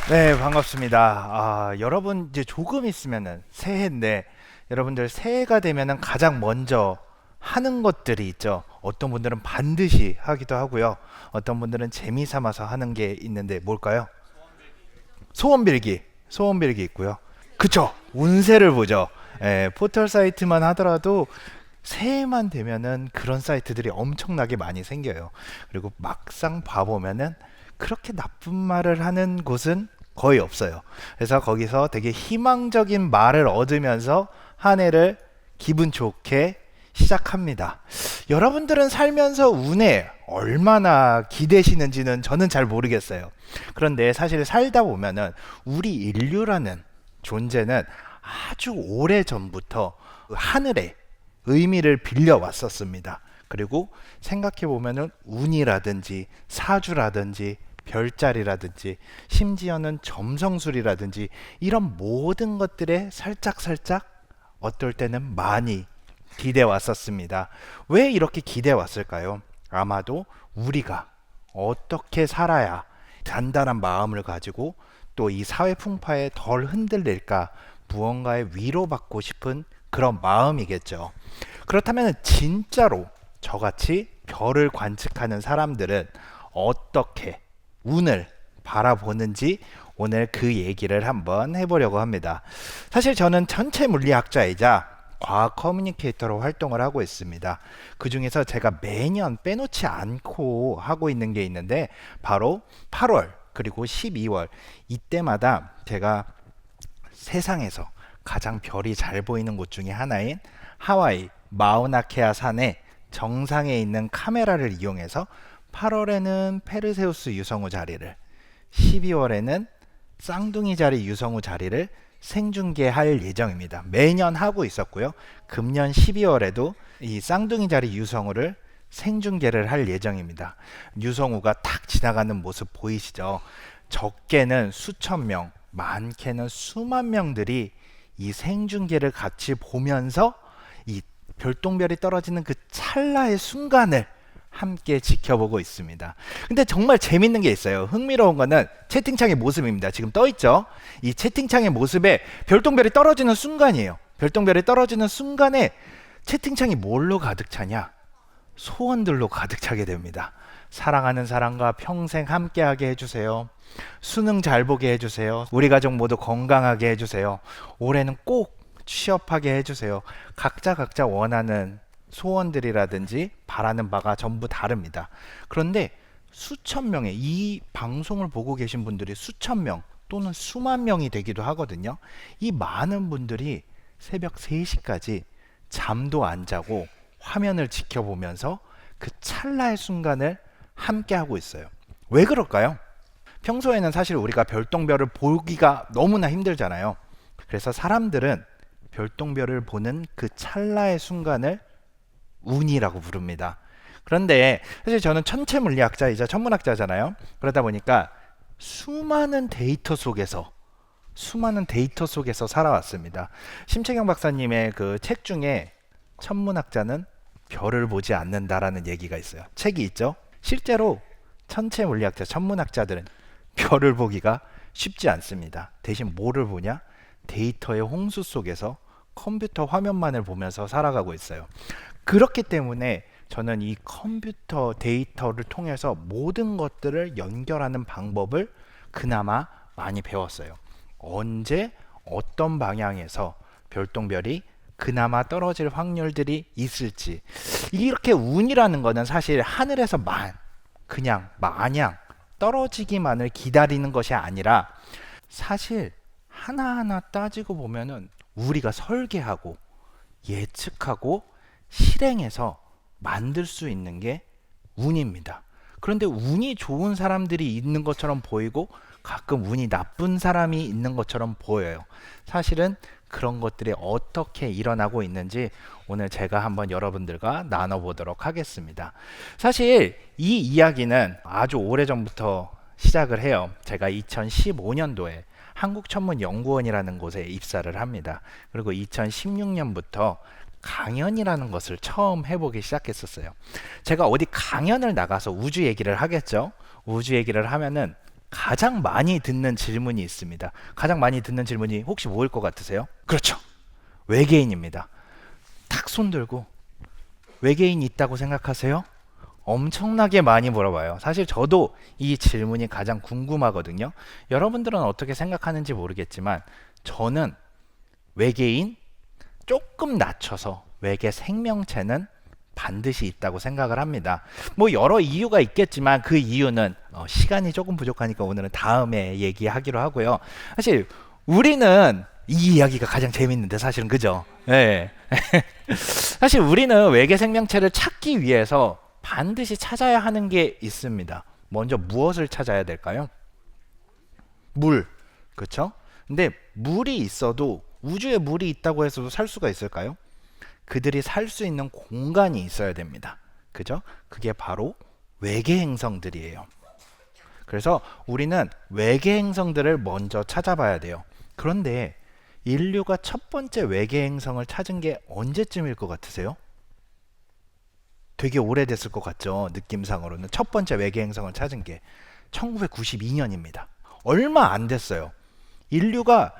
네, 반갑습니다. 여러분 이제 조금 있으면은 새해인데 여러분들 새해가 되면은 가장 먼저 하는 것들이 있죠. 어떤 분들은 반드시 하기도 하고요. 어떤 분들은 재미 삼아서 하는 게 있는데 뭘까요? 소원 빌기. 소원 빌기 있고요. 그쵸? 운세를 보죠. 포털 사이트만 하더라도 새해만 되면은 그런 사이트들이 엄청나게 많이 생겨요. 그리고 막상 봐보면은 그렇게 나쁜 말을 하는 곳은 거의 없어요. 그래서 거기서 되게 희망적인 말을 얻으면서 한 해를 기분 좋게 시작합니다. 여러분들은 살면서 운에 얼마나 기대시는지는 저는 잘 모르겠어요. 그런데 사실 살다 보면은 우리 인류라는 존재는 아주 오래 전부터 하늘에 의미를 빌려 왔었습니다. 그리고 생각해 보면은 운이라든지 사주라든지 별자리라든지 심지어는 점성술이라든지 이런 모든 것들에 살짝살짝 어떨 때는 많이 기대 왔었습니다. 왜 이렇게 기대 왔을까요? 아마도 우리가 어떻게 살아야 단단한 마음을 가지고 또 이 사회 풍파에 덜 흔들릴까 무언가의 위로받고 싶은 그런 마음이겠죠. 그렇다면 진짜로 저같이 별을 관측하는 사람들은 어떻게 운을 바라보는지 오늘 그 얘기를 한번 해보려고 합니다. 사실 저는 전체 물리학자이자 과학 커뮤니케이터로 활동을 하고 있습니다. 그 중에서 제가 매년 빼놓지 않고 하고 있는 게 있는데 바로 8월 그리고 12월 이때마다 제가 세상에서 가장 별이 잘 보이는 곳 중에 하나인 하와이 마우나케아 산의 정상에 있는 카메라를 이용해서 8월에는 페르세우스 유성우 자리를 12월에는 쌍둥이 자리 유성우 자리를 생중계할 예정입니다. 매년 하고 있었고요. 금년 12월에도 이 쌍둥이 자리 유성우를 생중계를 할 예정입니다. 유성우가 탁 지나가는 모습 보이시죠? 적게는 수천 명, 많게는 수만 명들이 이 생중계를 같이 보면서 이 별똥별이 떨어지는 그 찰나의 순간을 함께 지켜보고 있습니다. 근데 정말 재밌는 게 있어요. 흥미로운 거는 채팅창의 모습입니다. 지금 떠 있죠? 이 채팅창의 모습에 별똥별이 떨어지는 순간이에요. 별똥별이 떨어지는 순간에 채팅창이 뭘로 가득 차냐? 소원들로 가득 차게 됩니다. 사랑하는 사람과 평생 함께하게 해주세요. 수능 잘 보게 해주세요. 우리 가족 모두 건강하게 해주세요. 올해는 꼭 취업하게 해주세요. 각자 원하는 소원들이라든지 바라는 바가 전부 다릅니다. 그런데 수천 명의 이 방송을 보고 계신 분들이 수천 명 또는 수만 명이 되기도 하거든요. 이 많은 분들이 새벽 3시까지 잠도 안 자고 화면을 지켜보면서 그 찰나의 순간을 함께 하고 있어요. 왜 그럴까요? 평소에는 사실 우리가 별똥별을 보기가 너무나 힘들잖아요. 그래서 사람들은 별똥별을 보는 그 찰나의 순간을 운이라고 부릅니다. 그런데 사실 저는 천체 물리학자이자 천문학자잖아요. 그러다 보니까 수많은 데이터 속에서 살아왔습니다. 심채경 박사님의 그 책 중에 천문학자는 별을 보지 않는다라는 얘기가 있어요. 책이 있죠. 실제로 천체 물리학자, 천문학자들은 별을 보기가 쉽지 않습니다. 대신 뭐를 보냐? 데이터의 홍수 속에서 컴퓨터 화면만을 보면서 살아가고 있어요. 그렇기 때문에 저는 이 컴퓨터 데이터를 통해서 모든 것들을 연결하는 방법을 그나마 많이 배웠어요. 언제 어떤 방향에서 별똥별이 그나마 떨어질 확률들이 있을지. 이렇게 운이라는 거는 사실 하늘에서 그냥 마냥 떨어지기만을 기다리는 것이 아니라 사실 하나하나 따지고 보면은 우리가 설계하고 예측하고 실행해서 만들 수 있는 게 운입니다. 그런데 운이 좋은 사람들이 있는 것처럼 보이고 가끔 운이 나쁜 사람이 있는 것처럼 보여요. 사실은 그런 것들이 어떻게 일어나고 있는지 오늘 제가 한번 여러분들과 나눠보도록 하겠습니다. 사실 이 이야기는 아주 오래전부터 시작을 해요. 제가 2015년도에 한국천문연구원이라는 곳에 입사를 합니다. 그리고 2016년부터 강연이라는 것을 처음 해보기 시작했었어요. 제가 어디 강연을 나가서 우주 얘기를 하겠죠. 우주 얘기를 하면은 가장 많이 듣는 질문이 있습니다. 가장 많이 듣는 질문이 혹시 뭐일 것 같으세요? 그렇죠. 외계인입니다. 탁 손 들고 외계인 있다고 생각하세요? 엄청나게 많이 물어봐요. 사실 저도 이 질문이 가장 궁금하거든요. 여러분들은 어떻게 생각하는지 모르겠지만 저는 외계인 조금 낮춰서 외계 생명체는 반드시 있다고 생각을 합니다. 뭐 여러 이유가 있겠지만 그 이유는 시간이 조금 부족하니까 오늘은 다음에 얘기하기로 하고요. 사실 우리는 이 이야기가 가장 재밌는데 사실은 그죠? 네. 사실 우리는 외계 생명체를 찾기 위해서 반드시 찾아야 하는 게 있습니다. 먼저 무엇을 찾아야 될까요? 물. 그렇죠? 근데 물이 있어도 우주에 물이 있다고 해서 살 수가 있을까요? 그들이 살 수 있는 공간이 있어야 됩니다. 그죠? 그게 바로 외계 행성들이에요. 그래서 우리는 외계 행성들을 먼저 찾아봐야 돼요. 그런데 인류가 첫 번째 외계 행성을 찾은 게 언제쯤일 것 같으세요? 되게 오래됐을 것 같죠? 느낌상으로는 첫 번째 외계 행성을 찾은 게 1992년입니다. 얼마 안 됐어요. 인류가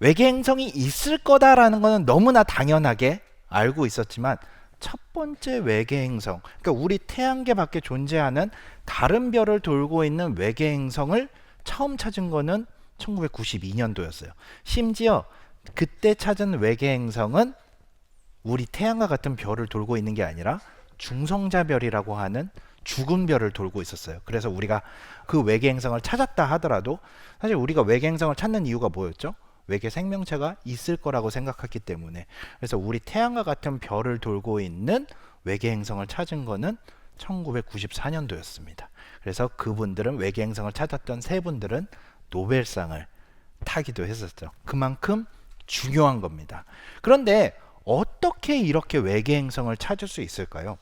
외계 행성이 있을 거다라는 거는 너무나 당연하게 알고 있었지만 첫 번째 외계 행성, 그러니까 우리 태양계 밖에 존재하는 다른 별을 돌고 있는 외계 행성을 처음 찾은 거는 1992년도였어요. 심지어 그때 찾은 외계 행성은 우리 태양과 같은 별을 돌고 있는 게 아니라 중성자별이라고 하는 죽은 별을 돌고 있었어요. 그래서 우리가 그 외계 행성을 찾았다 하더라도 사실 우리가 외계 행성을 찾는 이유가 뭐였죠? 외계 생명체가 있을 거라고 생각했기 때문에. 그래서 우리 태양과 같은 별을 돌고 있는 외계 행성을 찾은 거는 1994년도였습니다. 그래서 그분들은 외계 행성을 찾았던 세 분들은 노벨상을 타기도 했었죠. 그만큼 중요한 겁니다. 그런데 어떻게 이렇게 외계 행성을 찾을 수 있을까요?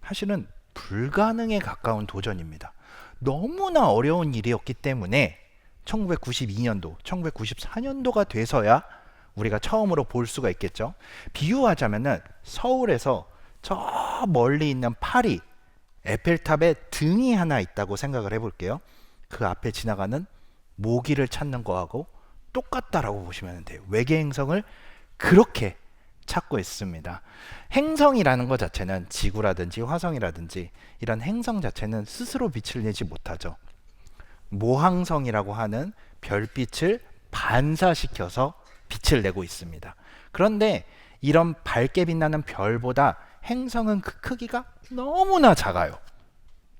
사실은 불가능에 가까운 도전입니다. 너무나 어려운 일이었기 때문에 1992년도, 1994년도가 돼서야 우리가 처음으로 볼 수가 있겠죠. 비유하자면은 서울에서 저 멀리 있는 파리 에펠탑에 등이 하나 있다고 생각을 해볼게요. 그 앞에 지나가는 모기를 찾는 거하고 똑같다라고 보시면 돼요. 외계 행성을 그렇게 찾고 있습니다. 행성이라는 것 자체는 지구라든지 화성이라든지 이런 행성 자체는 스스로 빛을 내지 못하죠. 모항성이라고 하는 별빛을 반사시켜서 빛을 내고 있습니다. 그런데 이런 밝게 빛나는 별보다 행성은 그 크기가 너무나 작아요.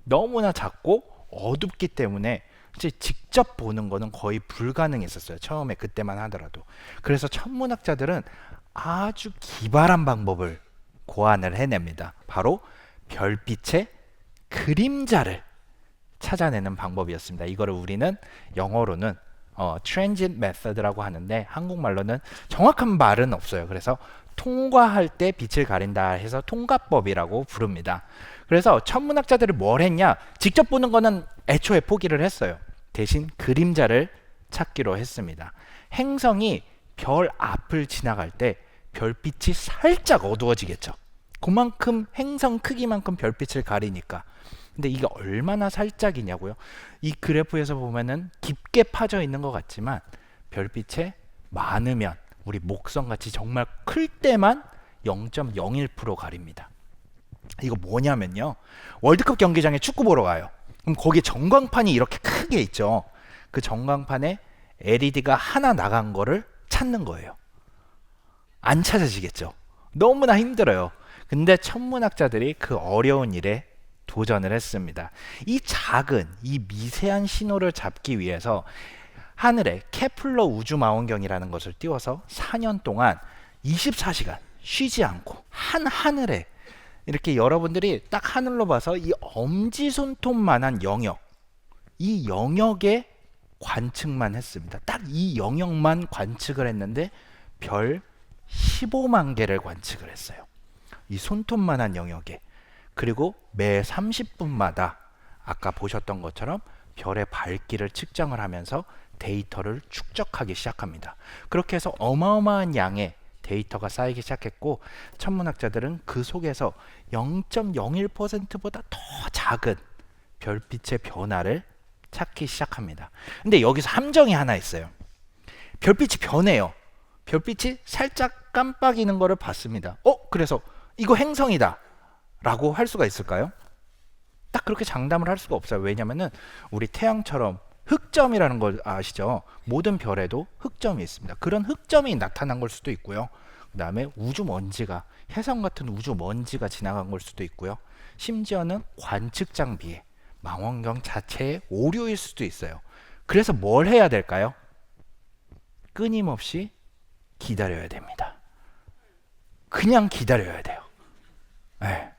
너무나 작고 어둡기 때문에 직접 보는 거는 거의 불가능했었어요. 처음에 그때만 하더라도. 그래서 천문학자들은 아주 기발한 방법을 고안을 해냅니다. 바로 별빛의 그림자를 찾아내는 방법이었습니다. 이거를 우리는 영어로는 transit method라고 하는데 한국말로는 정확한 말은 없어요. 그래서 통과할 때 빛을 가린다 해서 통과법이라고 부릅니다. 그래서 천문학자들이 뭘 했냐? 직접 보는 거는 애초에 포기를 했어요. 대신 그림자를 찾기로 했습니다. 행성이 별 앞을 지나갈 때 별빛이 살짝 어두워지겠죠. 그만큼 행성 크기만큼 별빛을 가리니까. 근데 이게 얼마나 살짝이냐고요? 이 그래프에서 보면은 깊게 파져 있는 것 같지만 별빛에 많으면 우리 목성같이 정말 클 때만 0.01% 가립니다. 이거 뭐냐면요. 월드컵 경기장에 축구 보러 가요. 그럼 거기에 전광판이 이렇게 크게 있죠. 그 전광판에 LED가 하나 나간 거를 찾는 거예요. 안 찾아지겠죠. 너무나 힘들어요. 근데 천문학자들이 그 어려운 일에 도전을 했습니다. 이 작은, 이 미세한 신호를 잡기 위해서 하늘에 케플러 우주망원경이라는 것을 띄워서 4년 동안 24시간 쉬지 않고 한 하늘에 이렇게 여러분들이 딱 하늘로 봐서 이 엄지손톱만한 영역, 이 영역에 관측만 했습니다. 딱 이 영역만 관측을 했는데 별 15만 개를 관측을 했어요. 이 손톱만한 영역에. 그리고 매 30분마다 아까 보셨던 것처럼 별의 밝기를 측정을 하면서 데이터를 축적하기 시작합니다. 그렇게 해서 어마어마한 양의 데이터가 쌓이기 시작했고 천문학자들은 그 속에서 0.01%보다 더 작은 별빛의 변화를 찾기 시작합니다. 근데 여기서 함정이 하나 있어요. 별빛이 변해요. 별빛이 살짝 깜빡이는 거를 봤습니다. 그래서 이거 행성이다 라고 할 수가 있을까요? 딱 그렇게 장담을 할 수가 없어요. 왜냐면은 우리 태양처럼 흑점이라는 걸 아시죠? 모든 별에도 흑점이 있습니다. 그런 흑점이 나타난 걸 수도 있고요. 그 다음에 우주 먼지가, 혜성 같은 우주 먼지가 지나간 걸 수도 있고요. 심지어는 관측 장비에, 망원경 자체의 오류일 수도 있어요. 그래서 뭘 해야 될까요? 끊임없이 기다려야 됩니다. 그냥 기다려야 돼요. 네.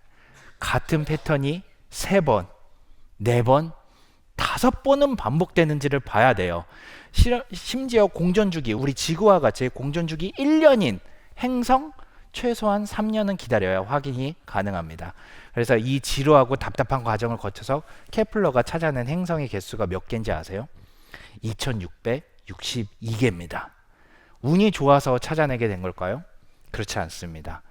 같은 패턴이 3번, 4번, 5번은 반복되는지를 봐야 돼요. 심지어 공전주기, 우리 지구와 같이 공전주기 1년인 행성 최소한 3년은 기다려야 확인이 가능합니다. 그래서 이 지루하고 답답한 과정을 거쳐서 케플러가 찾아낸 행성의 개수가 몇 개인지 아세요? 2662개입니다. 운이 좋아서 찾아내게 된 걸까요? 그렇지 않습니다.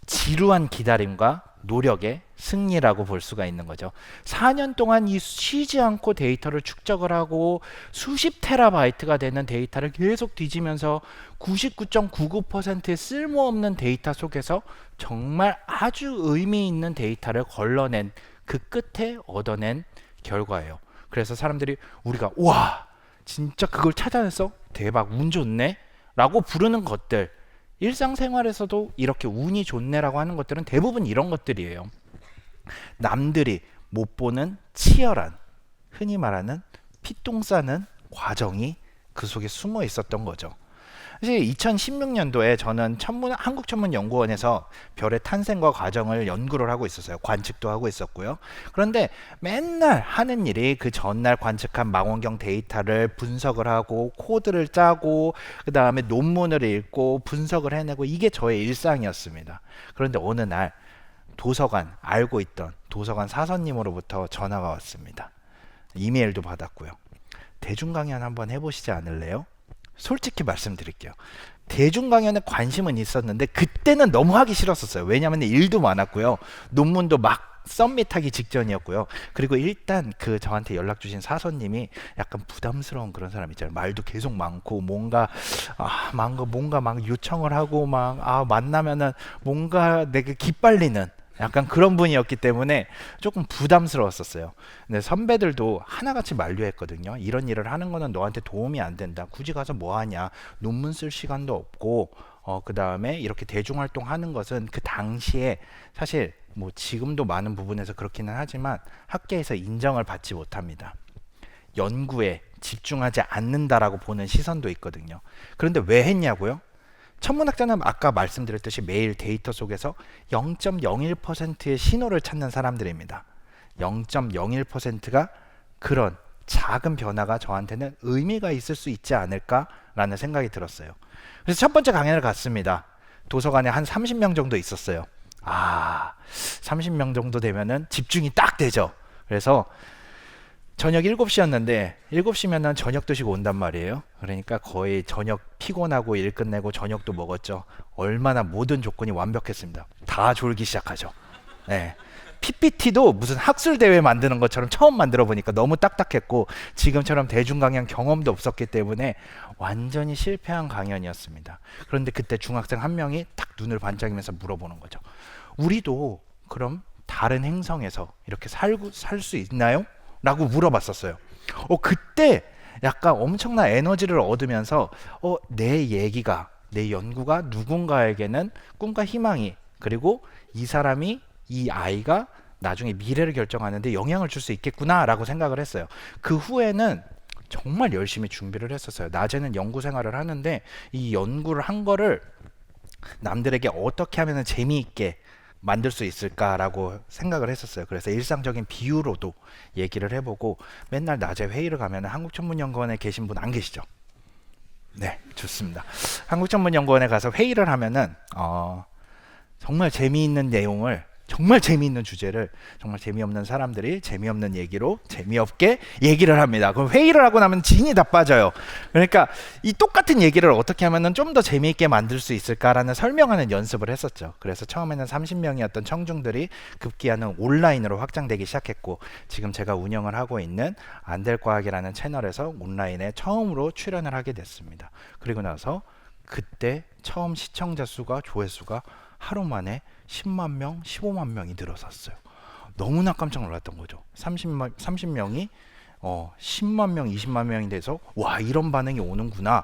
지루한 기다림과 노력의 승리라고 볼 수가 있는 거죠. 4년 동안 이 쉬지 않고 데이터를 축적을 하고 수십 테라바이트가 되는 데이터를 계속 뒤지면서 99.99%의 쓸모없는 데이터 속에서 정말 아주 의미 있는 데이터를 걸러낸 그 끝에 얻어낸 결과예요. 그래서 사람들이 우리가 와 진짜 그걸 찾아냈어? 대박 운 좋네? 라고 부르는 것들, 일상생활에서도 이렇게 운이 좋네라고 하는 것들은 대부분 이런 것들이에요. 남들이 못 보는 치열한, 흔히 말하는 피똥 싸는 과정이 그 속에 숨어 있었던 거죠. 사실 2016년도에 저는 한국천문연구원에서 별의 탄생과 과정을 연구를 하고 있었어요. 관측도 하고 있었고요. 그런데 맨날 하는 일이 그 전날 관측한 망원경 데이터를 분석을 하고 코드를 짜고 그 다음에 논문을 읽고 분석을 해내고 이게 저의 일상이었습니다. 그런데 어느 날 도서관, 알고 있던 도서관 사서님으로부터 전화가 왔습니다. 이메일도 받았고요. 대중 강연 한번 해보시지 않을래요? 솔직히 말씀드릴게요. 대중 강연에 관심은 있었는데 그때는 너무 하기 싫었었어요. 왜냐하면 일도 많았고요. 논문도 막 썸밋하기 직전이었고요. 그리고 일단 그 저한테 연락 주신 사서님이 약간 부담스러운 그런 사람 있잖아요. 말도 계속 많고 뭔가 막 요청을 하고 만나면은 뭔가 내게 기빨리는 약간 그런 분이었기 때문에 조금 부담스러웠었어요. 근데 선배들도 하나같이 만류했거든요. 이런 일을 하는 거는 너한테 도움이 안 된다. 굳이 가서 뭐 하냐. 논문 쓸 시간도 없고 그 다음에 이렇게 대중활동 하는 것은 그 당시에 사실 뭐 지금도 많은 부분에서 그렇기는 하지만 학계에서 인정을 받지 못합니다. 연구에 집중하지 않는다라고 보는 시선도 있거든요. 그런데 왜 했냐고요? 천문학자는 아까 말씀드렸듯이 매일 데이터 속에서 0.01%의 신호를 찾는 사람들입니다. 0.01%가 그런 작은 변화가 저한테는 의미가 있을 수 있지 않을까라는 생각이 들었어요. 그래서 첫 번째 강연을 갔습니다. 도서관에 한 30명 정도 있었어요. 30명 정도 되면은 집중이 딱 되죠. 그래서 저녁 7시였는데 7시면은 저녁 드시고 온단 말이에요. 그러니까 거의 저녁 피곤하고 일 끝내고 저녁도 먹었죠. 얼마나 모든 조건이 완벽했습니다. 다 졸기 시작하죠. 네. PPT도 무슨 학술 대회 만드는 것처럼 처음 만들어 보니까 너무 딱딱했고 지금처럼 대중 강연 경험도 없었기 때문에 완전히 실패한 강연이었습니다. 그런데 그때 중학생 한 명이 딱 눈을 반짝이면서 물어보는 거죠. 우리도 그럼 다른 행성에서 이렇게 살 수 있나요? 라고 물어봤었어요. 그때 약간 엄청난 에너지를 얻으면서 내 얘기가, 내 연구가 누군가에게는 꿈과 희망이, 그리고 이 아이가 나중에 미래를 결정하는데 영향을 줄 수 있겠구나 라고 생각을 했어요. 그 후에는 정말 열심히 준비를 했었어요. 낮에는 연구 생활을 하는데 이 연구를 한 거를 남들에게 어떻게 하면 재미있게 만들 수 있을까라고 생각을 했었어요. 그래서 일상적인 비유로도 얘기를 해보고 맨날 낮에 회의를 가면 한국천문연구원에 계신 분 안 계시죠? 네, 좋습니다. 한국천문연구원에 가서 회의를 하면은 정말 재미있는 내용을 정말 재미있는 주제를 정말 재미없는 사람들이 재미없는 얘기로 재미없게 얘기를 합니다. 그럼 회의를 하고 나면 진이 다 빠져요. 그러니까 이 똑같은 얘기를 어떻게 하면 좀 더 재미있게 만들 수 있을까라는 설명하는 연습을 했었죠. 그래서 처음에는 30명이었던 청중들이 급기야는 온라인으로 확장되기 시작했고, 지금 제가 운영을 하고 있는 안될과학이라는 채널에서 온라인에 처음으로 출연을 하게 됐습니다. 그리고 나서 그때 처음 시청자 수가, 조회수가 하루 만에 10만 명, 15만 명이 늘어섰어요. 너무나 깜짝 놀랐던 거죠. 30명이 10만 명, 20만 명이 돼서 와, 이런 반응이 오는구나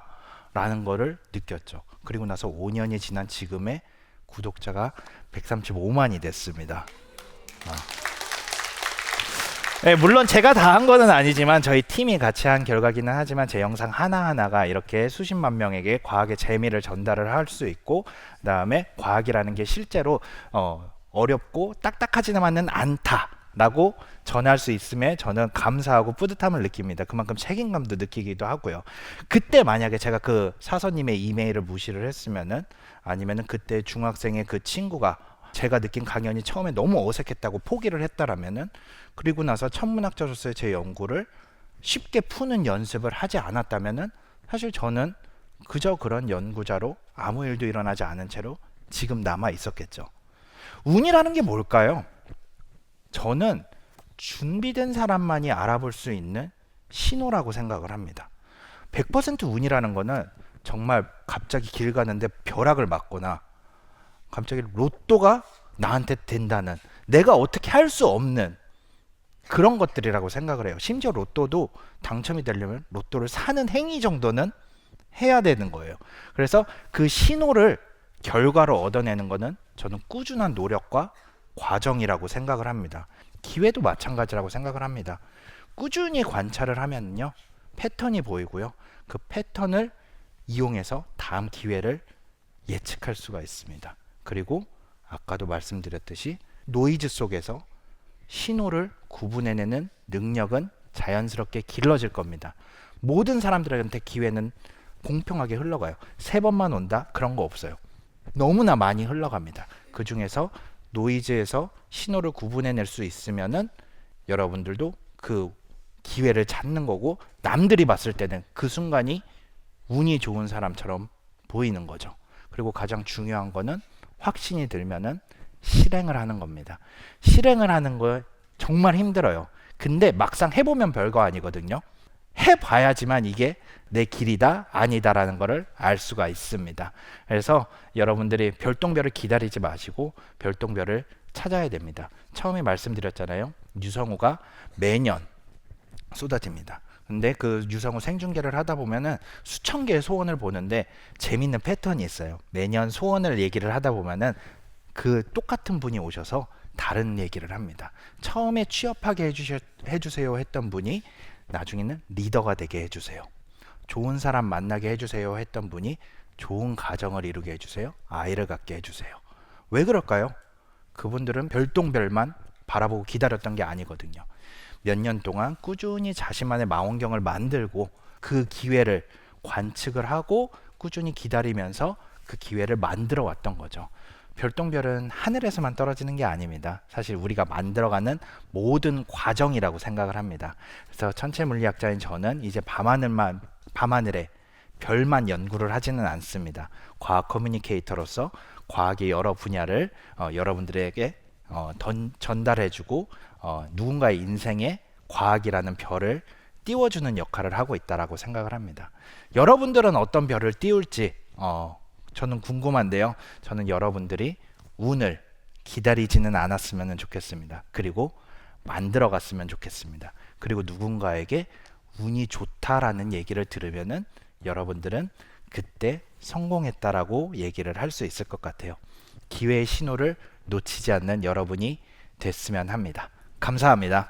라는 거를 느꼈죠. 그리고 나서 5년이 지난 지금의 구독자가 135만이 됐습니다. 네, 물론 제가 다 한 거는 아니지만 저희 팀이 같이 한 결과기는 하지만 제 영상 하나하나가 이렇게 수십만 명에게 과학의 재미를 전달을 할 수 있고, 그 다음에 과학이라는 게 실제로 어렵고 딱딱하지만은 않다라고 전할 수 있음에 저는 감사하고 뿌듯함을 느낍니다. 그만큼 책임감도 느끼기도 하고요. 그때 만약에 제가 그 사서님의 이메일을 무시를 했으면은, 아니면은 그때 중학생의 그 친구가 제가 느낀 강연이 처음에 너무 어색했다고 포기를 했다라면은, 그리고 나서 천문학자로서의 제 연구를 쉽게 푸는 연습을 하지 않았다면은, 사실 저는 그저 그런 연구자로 아무 일도 일어나지 않은 채로 지금 남아 있었겠죠. 운이라는 게 뭘까요? 저는 준비된 사람만이 알아볼 수 있는 신호라고 생각을 합니다. 100% 운이라는 거는 정말 갑자기 길 가는데 벼락을 맞거나 갑자기 로또가 나한테 된다는, 내가 어떻게 할 수 없는 그런 것들이라고 생각을 해요. 심지어 로또도 당첨이 되려면 로또를 사는 행위 정도는 해야 되는 거예요. 그래서 그 신호를 결과로 얻어내는 거는 저는 꾸준한 노력과 과정이라고 생각을 합니다. 기회도 마찬가지라고 생각을 합니다. 꾸준히 관찰을 하면요, 패턴이 보이고요. 그 패턴을 이용해서 다음 기회를 예측할 수가 있습니다. 그리고 아까도 말씀드렸듯이 노이즈 속에서 신호를 구분해내는 능력은 자연스럽게 길러질 겁니다. 모든 사람들한테 기회는 공평하게 흘러가요. 3번만 온다? 그런 거 없어요. 너무나 많이 흘러갑니다. 그 중에서 노이즈에서 신호를 구분해낼 수 있으면은 여러분들도 그 기회를 찾는 거고, 남들이 봤을 때는 그 순간이 운이 좋은 사람처럼 보이는 거죠. 그리고 가장 중요한 거는 확신이 들면은 실행을 하는 겁니다. 실행을 하는 거 정말 힘들어요. 근데 막상 해보면 별거 아니거든요. 해봐야지만 이게 내 길이다 아니다라는 거를 알 수가 있습니다. 그래서 여러분들이 별똥별을 기다리지 마시고 별똥별을 찾아야 됩니다. 처음에 말씀드렸잖아요. 유성우가 매년 쏟아집니다. 근데 그 유성우 생중계를 하다 보면은 수천 개의 소원을 보는데 재밌는 패턴이 있어요. 매년 소원을 얘기를 하다 보면은 그 똑같은 분이 오셔서 다른 얘기를 합니다. 처음에 취업하게 해주세요 했던 분이 나중에는 리더가 되게 해주세요. 좋은 사람 만나게 해주세요 했던 분이 좋은 가정을 이루게 해주세요. 아이를 갖게 해주세요. 왜 그럴까요? 그분들은 별똥별만 바라보고 기다렸던 게 아니거든요. 몇 년 동안 꾸준히 자신만의 망원경을 만들고 그 기회를 관측을 하고 꾸준히 기다리면서 그 기회를 만들어 왔던 거죠. 별똥별은 하늘에서만 떨어지는 게 아닙니다. 사실 우리가 만들어가는 모든 과정이라고 생각을 합니다. 그래서 천체 물리학자인 저는 이제 밤하늘에 별만 연구를 하지는 않습니다. 과학 커뮤니케이터로서 과학의 여러 분야를 여러분들에게 전달해주고 누군가의 인생에 과학이라는 별을 띄워주는 역할을 하고 있다라고 생각을 합니다. 여러분들은 어떤 별을 띄울지 저는 궁금한데요. 저는 여러분들이 운을 기다리지는 않았으면 좋겠습니다. 그리고 만들어 갔으면 좋겠습니다. 그리고 누군가에게 운이 좋다라는 얘기를 들으면은 여러분들은 그때 성공했다라고 얘기를 할 수 있을 것 같아요. 기회의 신호를 놓치지 않는 여러분이 됐으면 합니다. 감사합니다.